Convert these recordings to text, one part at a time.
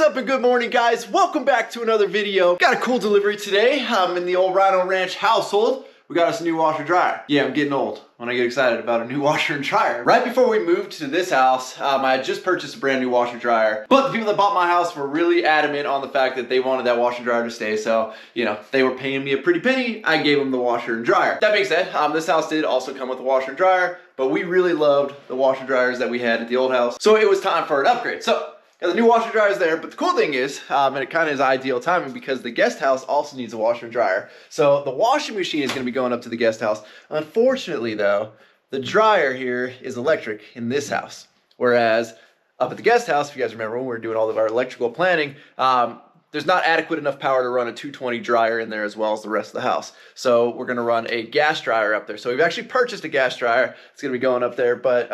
up and good morning, guys? Welcome back to another video. Got a cool delivery today. In the old Ryno Ranch household. We got us a new washer dryer. Yeah, I'm getting old when I get excited about a new washer and dryer. Right before we moved to this house, I had just purchased a brand new washer dryer. But the people that bought my house were really adamant on the fact that they wanted that washer dryer to stay. So, you know, they were paying me a pretty penny. I gave them the washer and dryer. That being said, this house did also come with a washer and dryer, but we really loved the washer dryers that we had at the old house. So it was time for an upgrade. So the new washer dryer is there, but the cool thing is, and it kind of is ideal timing because the guest house also needs a washer and dryer. So the washing machine is going to be going up to the guest house. Unfortunately though, the dryer here is electric in this house. Whereas up at the guest house, if you guys remember when we were doing all of our electrical planning, there's not adequate enough power to run a 220 dryer in there as well as the rest of the house. So we're gonna run a gas dryer up there. So we've actually purchased a gas dryer. It's gonna be going up there, but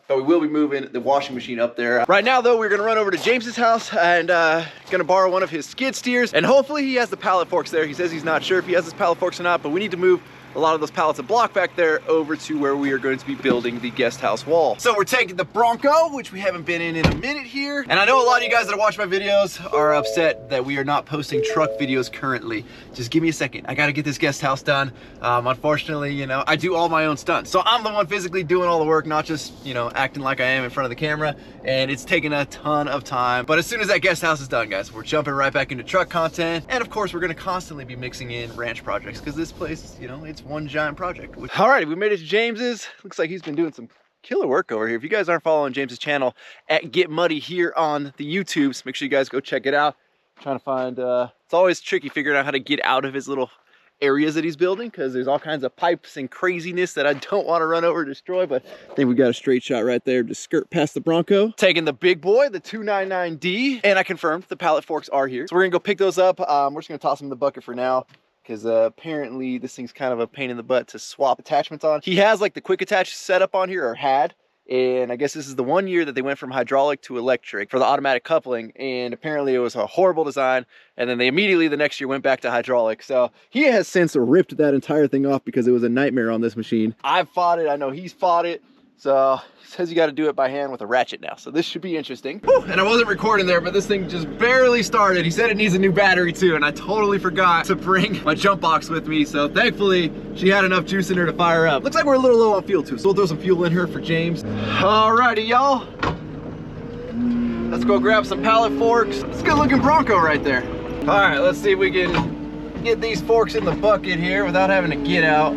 we will be moving the washing machine up there. Right now though, we're gonna run over to James's house and gonna borrow one of his skid steers. And hopefully he has the pallet forks there. He says he's not sure if he has his pallet forks or not, but we need to move a lot of those pallets of block back there over to where we are going to be building the guest house wall. So we're taking the Bronco, which we haven't been in a minute here. And I know a lot of you guys that watch my videos are upset that we are not posting truck videos currently. Just give me a second. I got to get this guest house done. Unfortunately, you know, I do all my own stunts. So I'm the one physically doing all the work, not just, you know, acting like I am in front of the camera. And it's taking a ton of time. But as soon as that guest house is done, guys, we're jumping right back into truck content. And of course, we're going to constantly be mixing in ranch projects because this place, you know, it's one giant project. Alrighty, we made it to James's. Looks like he's been doing some killer work over here. If you guys aren't following James's channel at Get Muddy here on the YouTubes, make sure you guys go check it out. I'm trying to find, it's always tricky figuring out how to get out of his little areas that he's building because there's all kinds of pipes and craziness that I don't want to run over and destroy, but I think we got a straight shot right there to skirt past the Bronco. Taking the big boy, the 299D, and I confirmed the pallet forks are here. So we're gonna go pick those up. We're just gonna toss them in the bucket for now, because apparently this thing's kind of a pain in the butt to swap attachments on. He has like the quick attach setup on here, or had, and I guess this is the 1 year that they went from hydraulic to electric for the automatic coupling, and apparently it was a horrible design, and then they immediately the next year went back to hydraulic. So he has since ripped that entire thing off because it was a nightmare on this machine. I've fought it, I know he's fought it. So he says you got to do it by hand with a ratchet now. So this should be interesting. Whew, and I wasn't recording there, but this thing just barely started. He said it needs a new battery too, and I totally forgot to bring my jump box with me. So thankfully she had enough juice in her to fire up. Looks like we're a little low on fuel too, so we'll throw some fuel in her for James. Alrighty, y'all. Let's go grab some pallet forks. It's a good looking Bronco right there. All right, let's see if we can get these forks in the bucket here without having to get out.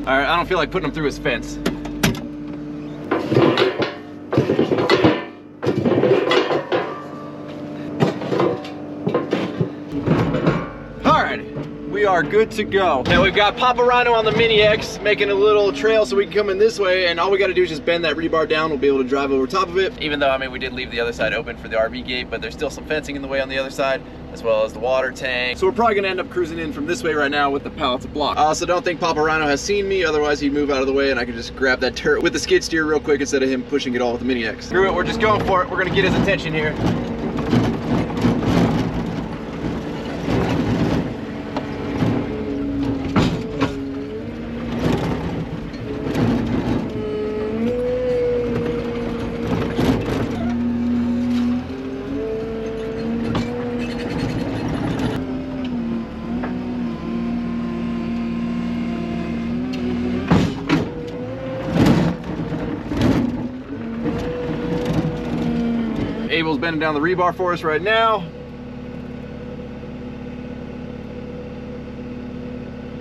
All right, I don't feel like putting him through his fence. All right, we are good to go. Now we've got Papa Ryno on the Mini X making a little trail so we can come in this way, and all we gotta do is just bend that rebar down. We'll be able to drive over top of it. Even though, I mean, we did leave the other side open for the RV gate, but there's still some fencing in the way on the other side, as well as the water tank. So we're probably gonna end up cruising in from this way right now with the pallets of block. I also don't think Papa Ryno has seen me, otherwise he'd move out of the way and I could just grab that turret with the skid steer real quick instead of him pushing it all with the Mini X. Screw it, we're just going for it. We're gonna get his attention here. Abel's bending down the rebar for us right now.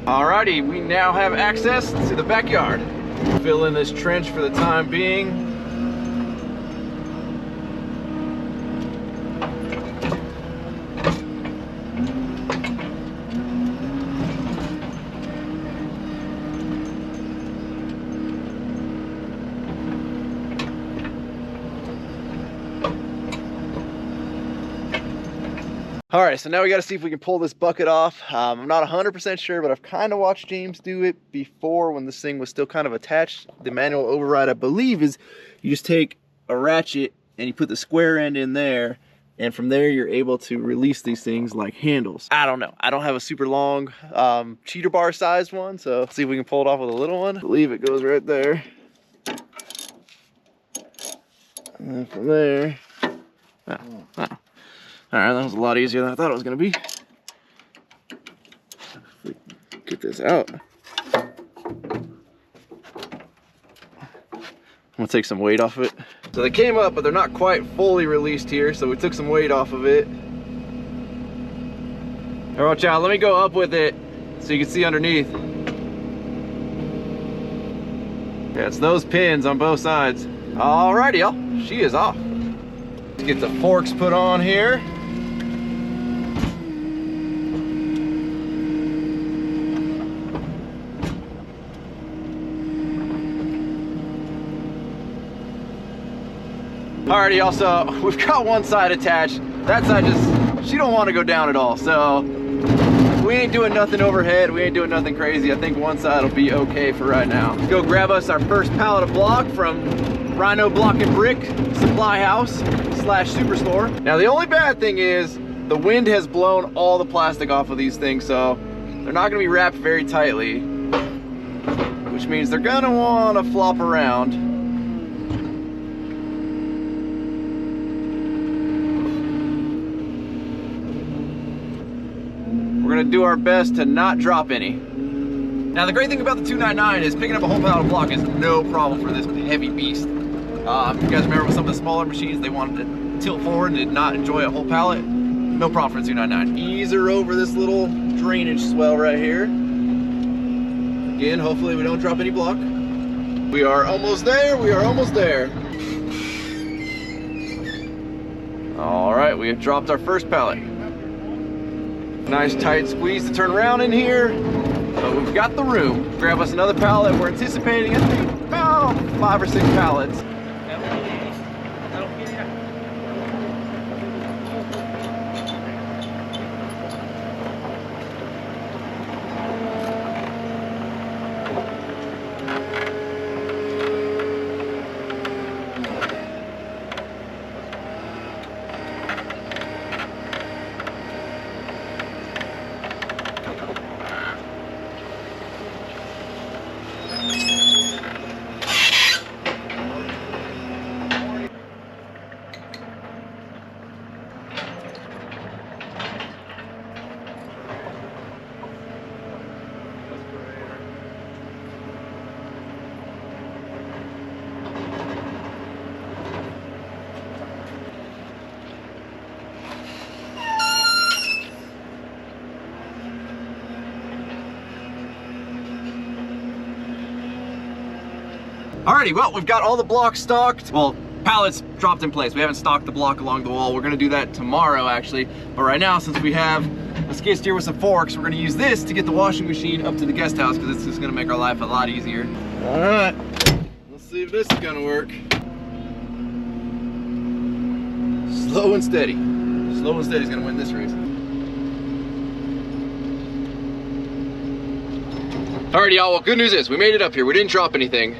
Alrighty, we now have access to the backyard. Fill in this trench for the time being. All right, so now we got to see if we can pull this bucket off. I'm not 100% sure, but I've kind of watched James do it before when this thing was still kind of attached. The manual override, I believe, is you just take a ratchet and you put the square end in there, And from there, you're able to release these things like handles. I don't know. I don't have a super long cheater bar sized one, so let's see if we can pull it off with a little one. I believe it goes right there. And then from there, all right, that was a lot easier than I thought it was gonna be. Get this out. I'm gonna take some weight off of it. So they came up, but they're not quite fully released here, so we took some weight off of it. All right, child, let me go up with it so you can see underneath. Yeah, it's those pins on both sides. Alrighty, y'all, she is off. Let's get the forks put on here. Alrighty, y'all, so we've got one side attached. That side she don't want to go down at all. So we ain't doing nothing overhead. We ain't doing nothing crazy. I think one side will be okay for right now. Let's go grab us our first pallet of block from Ryno Block and Brick Supply House / Superstore. Now the only bad thing is the wind has blown all the plastic off of these things, so they're not gonna be wrapped very tightly, which means they're gonna wanna flop around. We're gonna do our best to not drop any. Now the great thing about the 299 is picking up a whole pallet of block is no problem for this heavy beast. You guys remember with some of the smaller machines, they wanted to tilt forward and did not enjoy a whole pallet? No problem for the 299. Ease her over this little drainage swell right here. Again, hopefully we don't drop any block. We are almost there, we are almost there. All right, we have dropped our first pallet. Nice tight squeeze to turn around in here, but we've got the room. Grab us another pallet. We're anticipating, I think, about 5 or 6 pallets. Alrighty, well, we've got all the blocks stocked. Well, pallets dropped in place. We haven't stocked the block along the wall. We're gonna do that tomorrow, actually. But right now, since we have a skid steer with some forks, we're gonna use this to get the washing machine up to the guest house because it's just gonna make our life a lot easier. All right, let's see if this is gonna work. Slow and steady. Slow and steady is gonna win this race. Alrighty, y'all, well, good news is we made it up here. We didn't drop anything.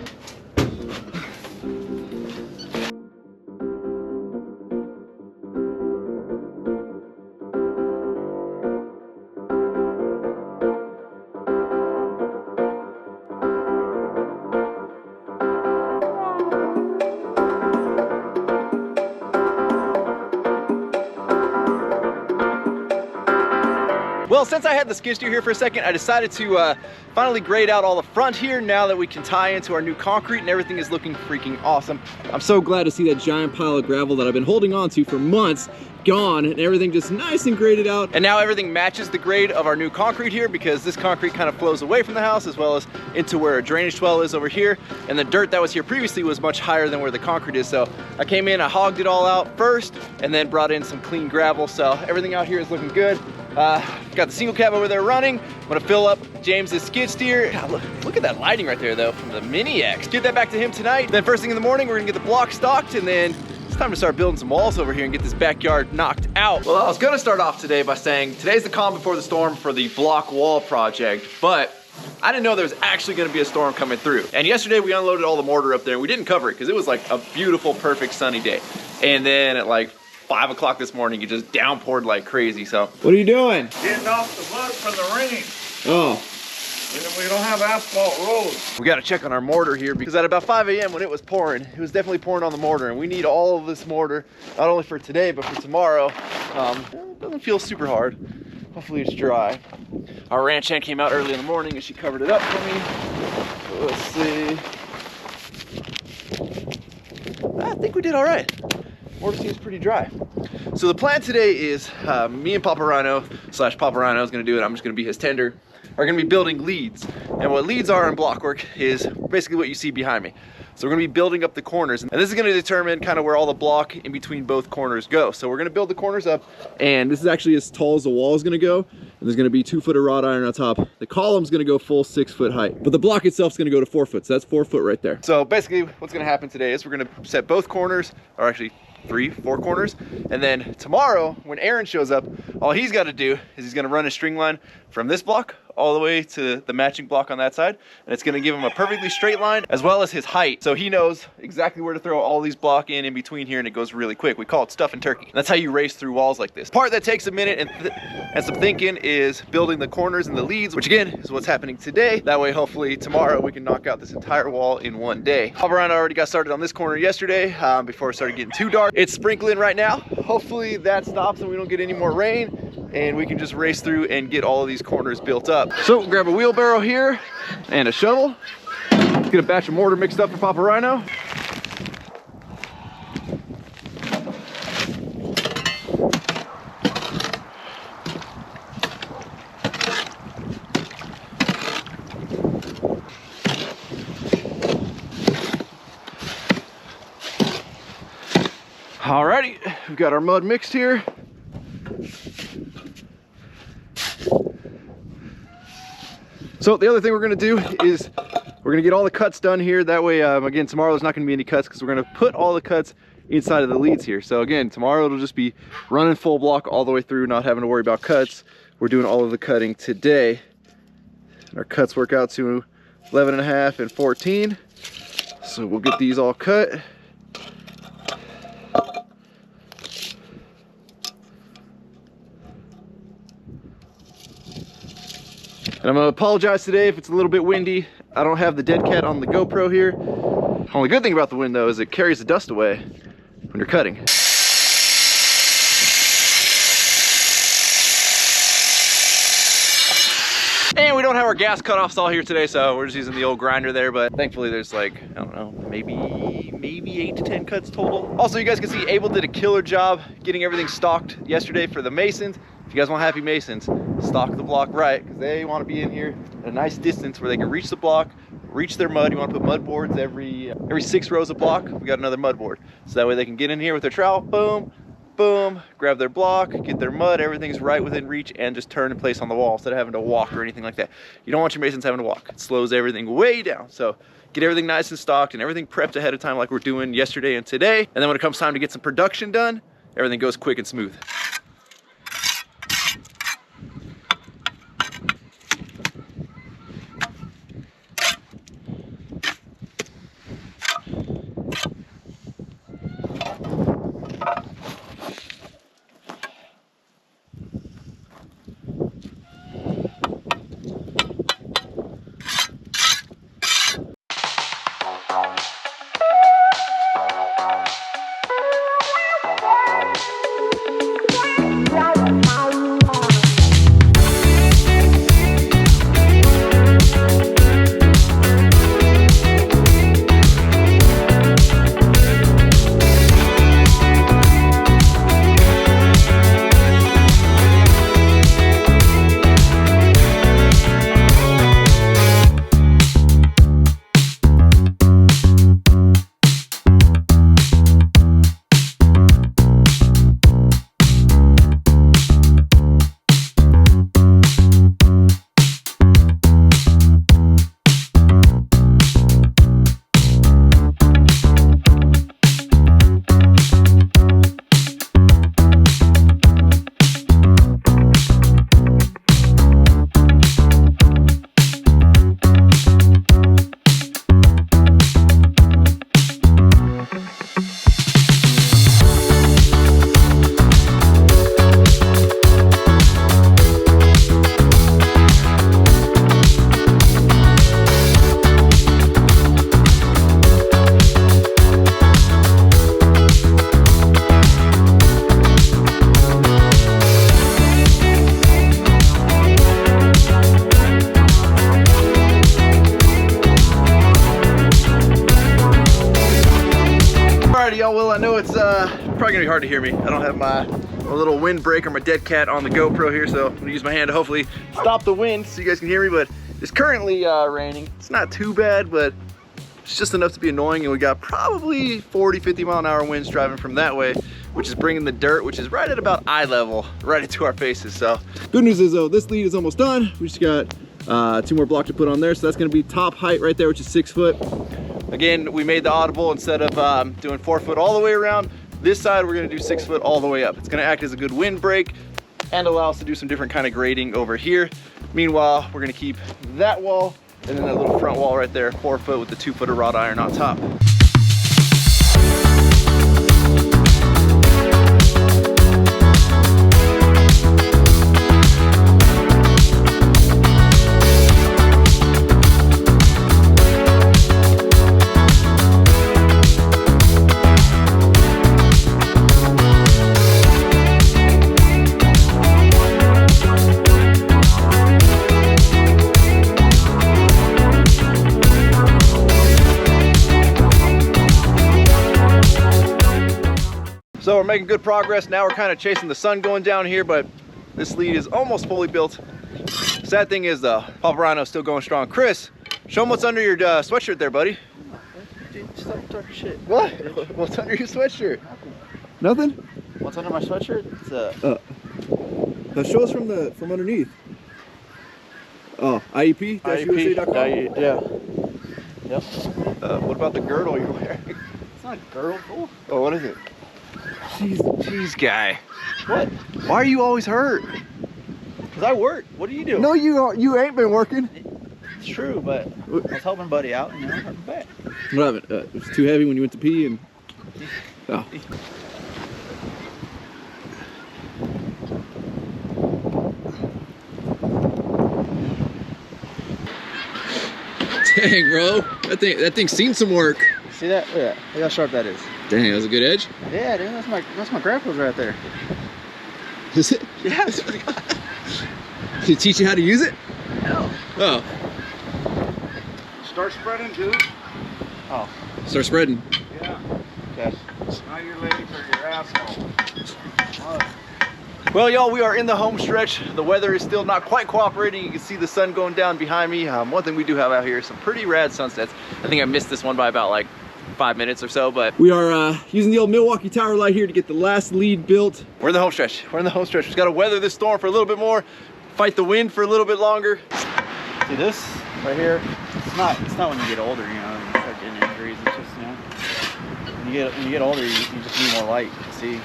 Well, since I had the skid steer here for a second, I decided to finally grade out all the front here now that we can tie into our new concrete and everything is looking freaking awesome. I'm so glad to see that giant pile of gravel that I've been holding on to for months gone and everything just nice and graded out. And now everything matches the grade of our new concrete here because this concrete kind of flows away from the house as well as into where a drainage swell is over here. And the dirt that was here previously was much higher than where the concrete is. So I came in, I hogged it all out first and then brought in some clean gravel. So everything out here is looking good. Got the single cab over there running. I'm gonna fill up James's skid steer. God, look at that lighting right there though from the Mini X. Get that back to him tonight. Then first thing in the morning, we're gonna get the block stocked and then it's time to start building some walls over here and get this backyard knocked out. Well, I was gonna start off today by saying today's the calm before the storm for the block wall project, but I didn't know there was actually gonna be a storm coming through. And yesterday we unloaded all the mortar up there and we didn't cover it because it was like a beautiful, perfect sunny day. And then at like 5 o'clock this morning. It just downpoured like crazy. So what are you doing? Getting off the mud from the rain. Oh. We don't have asphalt roads. We got to check on our mortar here because at about 5 a.m. when it was pouring, it was definitely pouring on the mortar, and we need all of this mortar, not only for today, but for tomorrow. It doesn't feel super hard. Hopefully it's dry. Our ranch hand came out early in the morning and she covered it up for me. So let's see. I think we did all right. Mortar seems pretty dry. So the plan today is me and Papa Ryno / Papa Ryno is going to do it. I'm just going to be his tender. Are going to be building leads. And what leads are in block work is basically what you see behind me. So we're going to be building up the corners, and this is going to determine kind of where all the block in between both corners go. So we're going to build the corners up, and this is actually as tall as the wall is going to go, and there's going to be 2 foot of wrought iron on top. The column's going to go full 6 foot height, but the block itself is going to go to 4 foot, so that's 4 foot right there. So basically what's going to happen today is we're going to set both corners, or actually 3-4 corners, and then tomorrow when Aaron shows up, all he's got to do is he's going to run a string line from this block all the way to the matching block on that side, and it's going to give him a perfectly straight line as well as his height, so he knows exactly where to throw all these block in between here, and it goes really quick. We call it stuffing turkey. That's how you race through walls like this. Part that takes a minute and some thinking is building the corners and the leads, which again is what's happening today. That way hopefully tomorrow we can knock out this entire wall in one day. Papa Ryno already got started on this corner yesterday before it started getting too dark. It's sprinkling right now. Hopefully that stops and we don't get any more rain, and we can just race through and get all of these corners built up. So we'll grab a wheelbarrow here and a shovel. Let's get a batch of mortar mixed up for Papa Ryno. Alrighty, we've got our mud mixed here. So the other thing we're gonna do is we're gonna get all the cuts done here. That way, again, tomorrow there's not gonna be any cuts because we're gonna put all the cuts inside of the leads here. So again, tomorrow it'll just be running full block all the way through, not having to worry about cuts. We're doing all of the cutting today. Our cuts work out to 11.5 and 14. So we'll get these all cut. And I'm gonna apologize today if it's a little bit windy. I don't have the dead cat on the GoPro here. The only good thing about the wind though is it carries the dust away when you're cutting. And we don't have our gas cutoffs all here today, so we're just using the old grinder there, but thankfully there's like, I don't know, maybe 8 to 10 cuts total. Also, you guys can see Abel did a killer job getting everything stocked yesterday for the masons. If you guys want happy masons, stock the block right, because they want to be in here at a nice distance where they can reach the block, reach their mud. You want to put mud boards every 6 rows of block. We got another mud board, so that way they can get in here with their trowel, boom, boom, grab their block, get their mud, everything's right within reach, and just turn and place on the wall instead of having to walk or anything like that. You don't want your masons having to walk. It slows everything way down. So get everything nice and stocked and everything prepped ahead of time like we're doing yesterday and today. And then when it comes time to get some production done, everything goes quick and smooth. I know it's probably gonna be hard to hear me. I don't have my little windbreak or my dead cat on the GoPro here, so I'm gonna use my hand to hopefully stop the wind so you guys can hear me, but it's currently raining. It's not too bad, but it's just enough to be annoying, and we got probably 40, 50 mile an hour winds driving from that way, which is bringing the dirt, which is right at about eye level, right into our faces. So good news is though, this lead is almost done. We just got 2 more blocks to put on there, so that's gonna be top height right there, which is 6 foot. Again, we made the audible, instead of doing 4 foot all the way around, this side we're gonna do 6 foot all the way up. It's gonna act as a good windbreak and allow us to do some different kind of grading over here. Meanwhile, we're gonna keep that wall and then that little front wall right there, 4 foot with the 2 foot of wrought iron on top. So we're making good progress. Now we're kind of chasing the sun going down here, but this lead is almost fully built. Sad thing is though, Papa Ryno's still going strong. Chris, show them what's under your sweatshirt there, buddy. Dude, stop talking shit. What? What's under your sweatshirt? Nothing? What's under my sweatshirt? It's Now show us from underneath. Oh, IEP-USA.com? Yeah. Yep. What about the girdle you're wearing? It's not a girdle. Cool. Oh, what is it? Jeez, guy. What? Why are you always hurt? Because I work. What are you doing? No, you ain't been working. It's true, but I was helping Buddy out and I hurt my back. What happened? It was too heavy when you went to pee and... Oh. Dang, bro. That thing's seen some work. See that? Look at that. Look how sharp that is. Dang, that was a good edge. Yeah, dude. That's my grapplers right there. Is it? Yeah. It's pretty good. Did he teach you how to use it? No. Oh. Start spreading, dude. Oh. Start spreading. Yeah. Okay. Now your legs are your asshole. Well, y'all, we are in the home stretch. The weather is still not quite cooperating. You can see the sun going down behind me. One thing we do have out here is some pretty rad sunsets. I think I missed this one by about like 5 minutes or so, but we are using the old Milwaukee tower light here to get the last lead built. We're in the home stretch. We're in the home stretch. We've got to weather this storm for a little bit more, fight the wind for a little bit longer. See this right here? It's not when you get older, you know, you start getting injuries. It's just, you know, when you get older, you just need more light. See?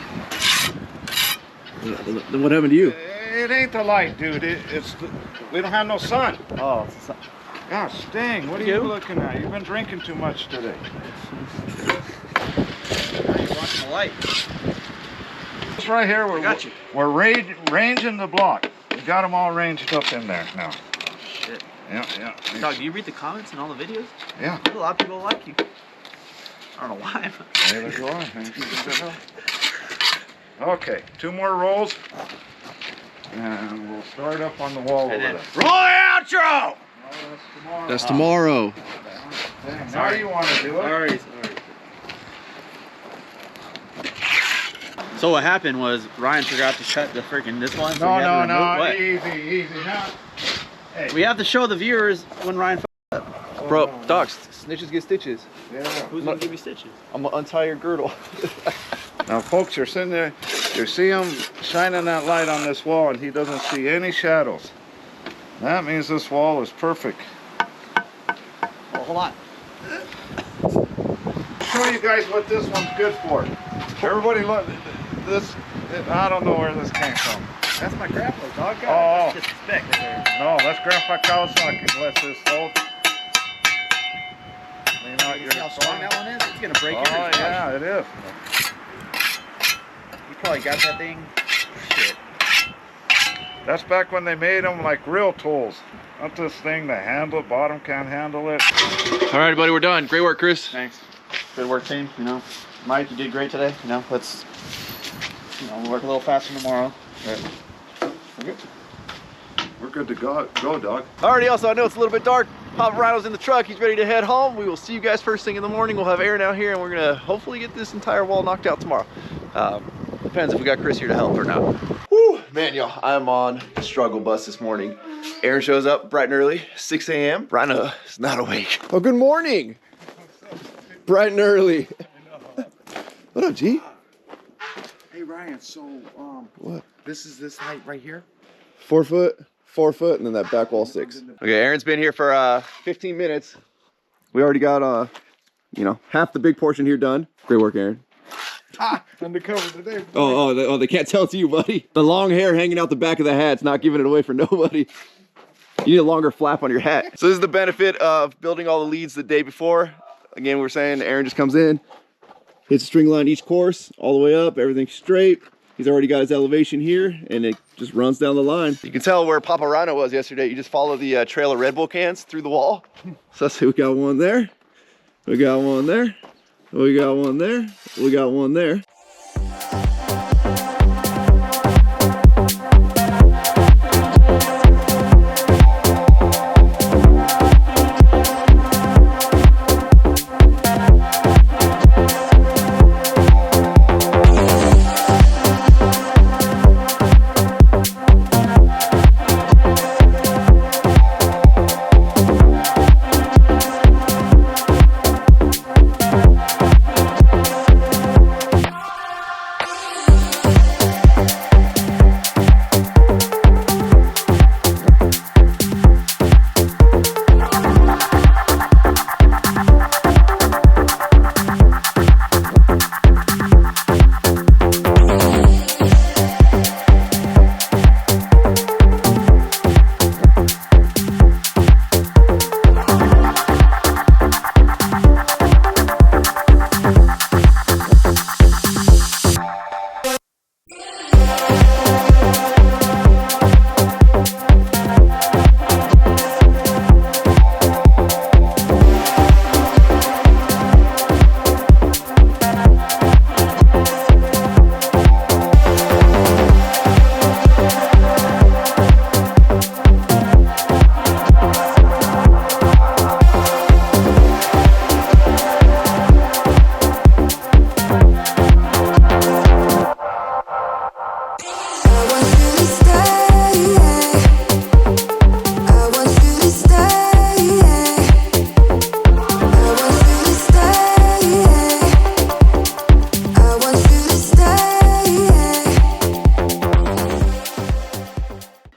Then what happened to you? It ain't the light, dude. We don't have no sun. Oh, God, Sting, what are you looking at? You've been drinking too much today. now you're watching the light. This right here, we're ranging the block. We got them all ranged up in there now. Oh, shit. Yeah. Dog, do you read the comments in all the videos? Yeah. There's a lot of people that like you. I don't know why. Neither do I. Okay, 2 more rolls. And we'll start up on the wall over there. Roll the outro! Oh, That's tomorrow. Dang, now you want to do it? Sorry. So what happened was Ryan forgot to cut the freaking this one. So No, easy. Now, hey. We have to show the viewers when Ryan fucked up. Bro, dogs, snitches get stitches. Yeah. Who's gonna give you stitches? I'm gonna untie your girdle. Now, folks, you're sitting there, you see him shining that light on this wall, and he doesn't see any shadows. That means this wall is perfect. Oh, hold on. Show you guys what this one's good for. Everybody look, this, I don't know where this came from. That's my grappler, dog. Oh. That's just a speck right there. No, that's Grandpa Kawasaki. Let this hold. You know, You see how strong that one is? It's gonna break yours. Oh, yeah, it is. You probably got that thing. Shit. That's back when they made them like real tools. Not this thing, the handle, bottom can't handle it. All right, buddy, we're done. Great work, Chris. Thanks. Good work, team. You know, Mike, you did great today. You know, let's work a little faster tomorrow. But we're good. good to go, dog. Alrighty, also, I know it's a little bit dark. Papa Ryno's in the truck. He's ready to head home. We will see you guys first thing in the morning. We'll have Aaron out here, and we're gonna hopefully get this entire wall knocked out tomorrow. Depends if we got Chris here to help or not. Whew, man, y'all, I'm on the struggle bus this morning. Aaron shows up bright and early, 6 a.m. Ryno is not awake. Oh, good morning. Bright and early. What up, G? Hey Ryan, so What? this is this height right here? 4 foot, 4 foot, and then that back wall 6. Okay, Aaron's been here for 15 minutes. We already got you know, half the big portion here done. Great work, Aaron. Undercover today. Oh, they can't tell it's you, buddy. The long hair hanging out the back of the hat's not giving it away for nobody. You need a longer flap on your hat. So this is the benefit of building all the leads the day before. Again, we were saying Aaron just comes in, hits a string line each course, all the way up, everything's straight. He's already got his elevation here, and it just runs down the line. You can tell where Papa Ryno was yesterday. You just follow the trail of Red Bull cans through the wall. So let's see, we got one there. We got one there. We got one there. We got one there.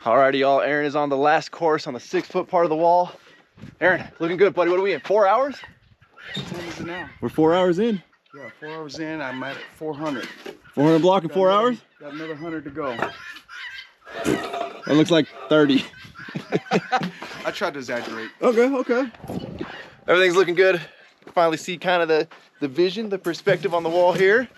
Alrighty, y'all. Aaron is on the last course on the 6 foot part of the wall. Aaron, looking good, buddy. What are we in? 4 hours? What time is it now? We're 4 hours in. Yeah, 4 hours in. I'm at 400. 400 block in 4 hours? Got another 100 to go. That looks like 30. I tried to exaggerate. Okay. Everything's looking good. Finally see kind of the vision, the perspective on the wall here.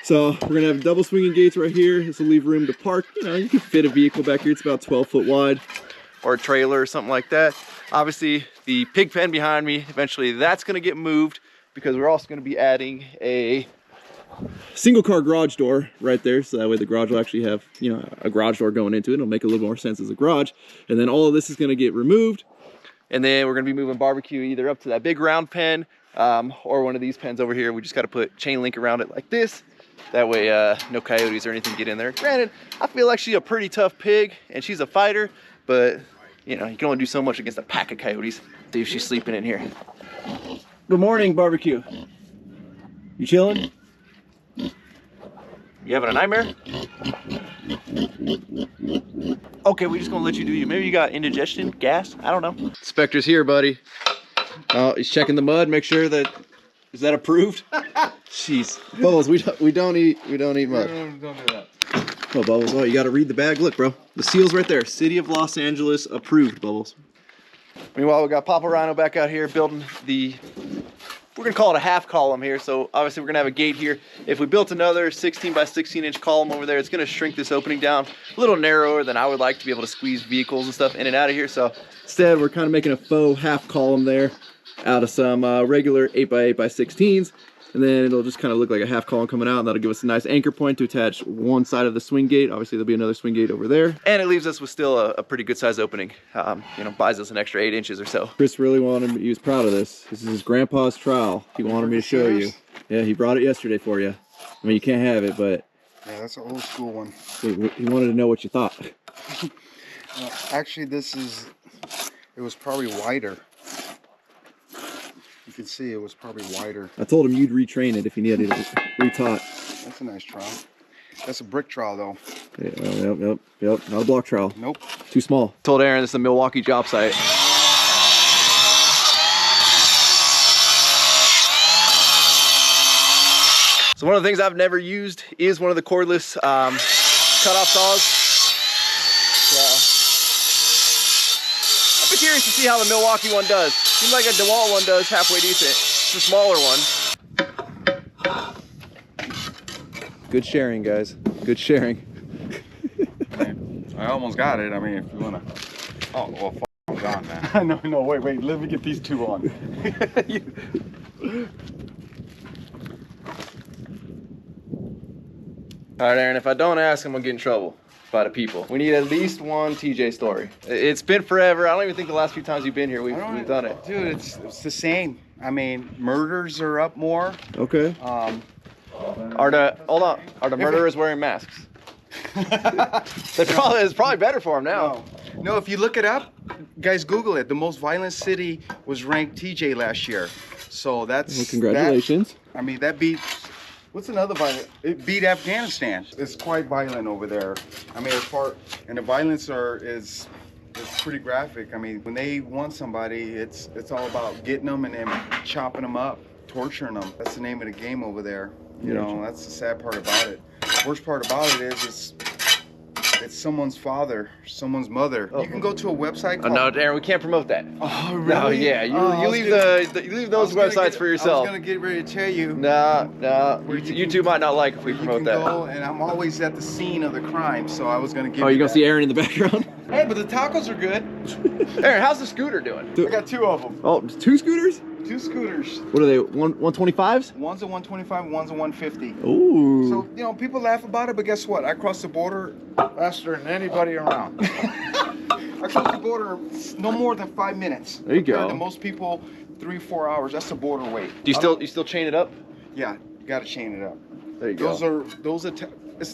So we're gonna have double swinging gates right here. This will leave room to park. You know, you can fit a vehicle back here. It's about 12 foot wide, or a trailer or something like that. Obviously the pig pen behind me, eventually that's gonna get moved because we're also gonna be adding a single car garage door right there. So that way the garage will actually have, you know, a garage door going into it. It'll make a little more sense as a garage. And then all of this is gonna get removed. And then we're gonna be moving barbecue either up to that big round pen or one of these pens over here. We just gotta put chain link around it like this. That way no coyotes or anything get in there. Granted, I feel like she's a pretty tough pig and she's a fighter, but you know, you can only do so much against a pack of coyotes. See if she's sleeping in here. Good morning, barbecue. You chilling? You having a nightmare? Okay, we just gonna let you do you. Maybe you got indigestion, gas, I don't know. Inspector's here, buddy. Oh, he's checking the mud, make sure that, is that approved? Jeez, Bubbles, we don't eat mud. Don't do that. Oh, Bubbles, oh, you gotta read the bag. Look, bro, the seal's right there. City of Los Angeles approved, Bubbles. Meanwhile, we got Papa Ryno back out here building the, we're gonna call it a half column here. So obviously we're gonna have a gate here. If we built another 16 by 16 inch column over there, it's gonna shrink this opening down a little narrower than I would like to be able to squeeze vehicles and stuff in and out of here. So instead, we're kind of making a faux half column there out of some regular 8 by 8 by 16s. and then it'll just kind of look like a half column coming out, and that'll give us a nice anchor point to attach one side of the swing gate. Obviously there'll be another swing gate over there, and it leaves us with still a pretty good size opening. You know, buys us an extra 8 inches or so. Chris really wanted me, he was proud of this. This is his grandpa's trowel. He wanted me to show you. Yeah, he brought it yesterday for you. I mean, you can't have it, but Yeah, that's an old school one. he wanted to know what you thought. Actually, it was probably wider. You can see it was probably wider. I told him you'd retrain it if you needed it retaught. That's a nice trowel. That's a brick trowel though. Yeah, yep, not a block trowel. Nope. Too small. Told Aaron this is a Milwaukee job site. So one of the things I've never used is one of the cordless cutoff saws. So I've been curious to see how the Milwaukee one does. Seems like a DeWalt one does halfway decent. It's a smaller one. Good sharing, guys. Good sharing. I almost got it. I mean, if you wanna. Oh, well, I'm gone, man. No, wait. Let me get these two on. All right, Aaron, if I don't ask, I'm gonna get in trouble by the people. We need at least one TJ story. It's been forever. I don't even think the last few times you've been here we've done it. Dude, it's the same. I mean, murders are up more. Okay. Are the murderers wearing masks? It's probably better for them now. No, if you look it up, guys, Google it. The most violent city was ranked TJ last year. So that's... Well, congratulations. I mean, that beats... What's another violent? It beat Afghanistan. It's quite violent over there. I mean, and the violence is pretty graphic. I mean, when they want somebody, it's all about getting them and then chopping them up, torturing them. That's the name of the game over there. You know, that's the sad part about it. Worst part about it is it's someone's father, someone's mother. You can go to a website called... No, Aaron, we can't promote that. Oh, really? No, yeah, you leave those websites for yourself. I was gonna get ready to tell you. No. YouTube might not like if we promote that. Go, and I'm always at the scene of the crime, so I was gonna give. Oh, you gonna see Aaron in the background? Hey, but the tacos are good. Aaron, how's the scooter doing? I got 2 of them. Oh, 2 scooters? 2 scooters. What are they? 125s? One's a 125, one's a 150. Ooh. So, you know, people laugh about it, but guess what? I crossed the border Faster than anybody around. I crossed the border no more than 5 minutes. There you go. To most people, 3-4 hours. That's the border wait. Do you still chain it up? Yeah, you gotta chain it up. There you go.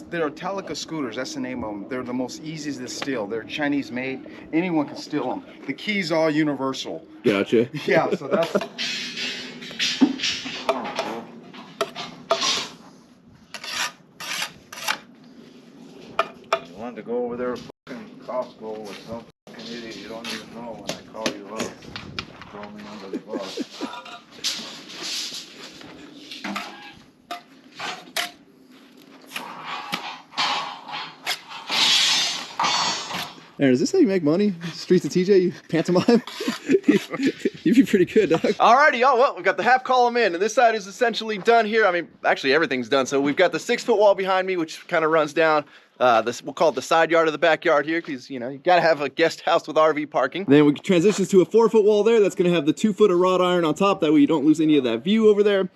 They're Italica scooters. That's the name of them. They're the most easiest to steal. They're Chinese made. Anyone can steal them. The key's all universal. Gotcha. Yeah, so that's... You wanted to go over there fucking Costco with some fucking idiot you don't even know when I call you up. Throw me under the bus. Aaron, is this how you make money? Streets of TJ, you pantomime? You'd be pretty good, dog. Alrighty, y'all. Well, we've got the half column in, and this side is essentially done here. I mean, actually, everything's done. So we've got the 6-foot wall behind me, which kind of runs down. We'll call it the side yard of the backyard here, because you gotta have a guest house with RV parking. Then we transitions to a 4-foot wall there. That's gonna have the 2-foot of wrought iron on top. That way you don't lose any of that view over there.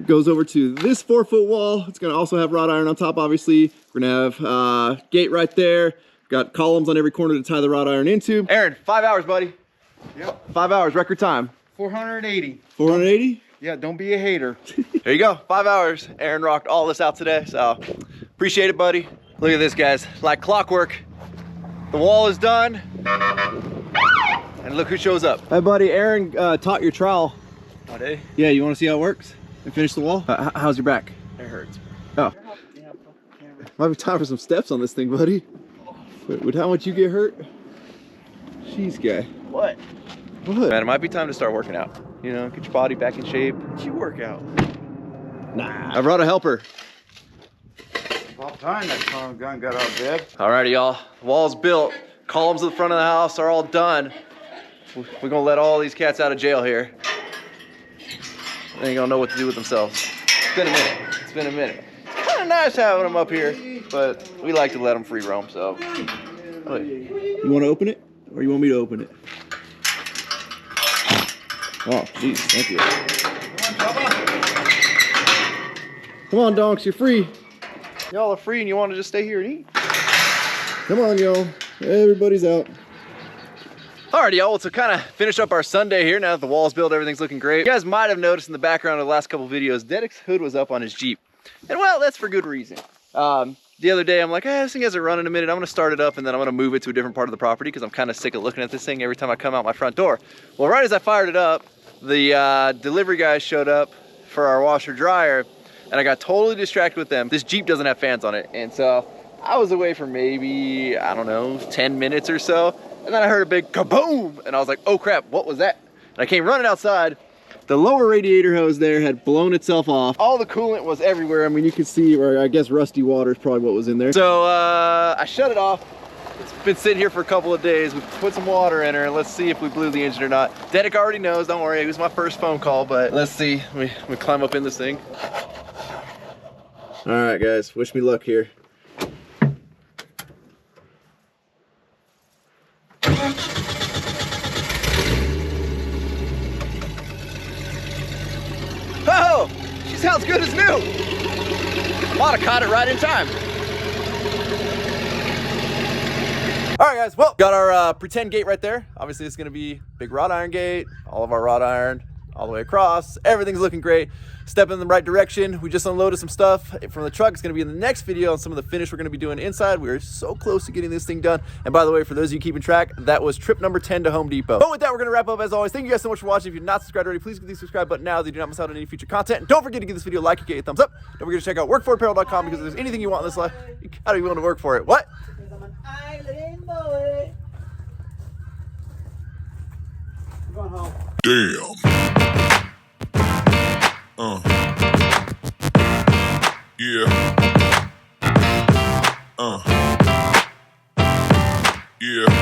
Goes over to this 4-foot wall. It's gonna also have wrought iron on top. Obviously, we're gonna have gate right there. Got columns on every corner to tie the wrought iron into. Aaron, 5 hours, buddy. Yep. 5 hours, record time. 480. 480? Yeah, don't be a hater. There you go, 5 hours. Aaron rocked all this out today, so appreciate it, buddy. Look at this, guys, like clockwork. The wall is done. And look who shows up. Hey, buddy, Aaron taught your trowel. Oh, did he? Yeah, you wanna see how it works? And finish the wall? How's your back? It hurts. Oh. Might be time for some steps on this thing, buddy. With how much you get hurt? Jeez, guy. What? What? Man, it might be time to start working out. You know, get your body back in shape. Did you work out? Nah. I brought a helper. About time that Tom gun got out of bed. Alrighty, y'all. Wall's built. Columns at the front of the house are all done. We're gonna let all these cats out of jail here. They ain't gonna know what to do with themselves. It's been a minute. It's been a minute. Kind of nice having them up here, but we like to let them free roam, so. You want to open it, or you want me to open it? Oh, jeez, thank you. Come on, donks, you're free. Y'all are free and you want to just stay here and eat? Come on, y'all. Everybody's out. Alrighty, y'all, so kind of finish up our Sunday here now that the wall's built, everything's looking great. You guys might have noticed in the background of the last couple videos, Dedek's hood was up on his Jeep. And well, that's for good reason. The other day, I'm like, this thing hasn't run in a minute. I'm gonna start it up and then I'm gonna move it to a different part of the property because I'm kind of sick of looking at this thing every time I come out my front door. Well, right as I fired it up, the delivery guys showed up for our washer dryer and I got totally distracted with them. This Jeep doesn't have fans on it. And so I was away for maybe, I don't know, 10 minutes or so. And then I heard a big kaboom, and I was like, oh crap, what was that? And I came running outside. The lower radiator hose there had blown itself off. All the coolant was everywhere. I mean, you can see, or I guess rusty water is probably what was in there. So I shut it off. It's been sitting here for a couple of days. We put some water in her. Let's see if we blew the engine or not. Dedek already knows, don't worry. It was my first phone call, but let's see. We climb up in this thing. All right, guys, wish me luck here. Oh, she sounds good as new. Might have caught it right in time. All right, guys, well, got our pretend gate right there. Obviously, it's gonna be big wrought iron gate, all of our wrought iron, all the way across. Everything's looking great. Step in the right direction. We just unloaded some stuff from the truck. It's gonna be in the next video on some of the finish we're gonna be doing inside. We are so close to getting this thing done. And by the way, for those of you keeping track, that was trip number 10 to Home Depot. But with that, we're gonna wrap up as always. Thank you guys so much for watching. If you're not subscribed already, please click the subscribe button now so you do not miss out on any future content. And don't forget to give this video a like and get a thumbs up. Don't forget to check out workforapparel.com because if there's anything you want in this life, you gotta be willing to work for it. What? Because I'm an island boy. I'm going home. Damn. Yeah. Yeah.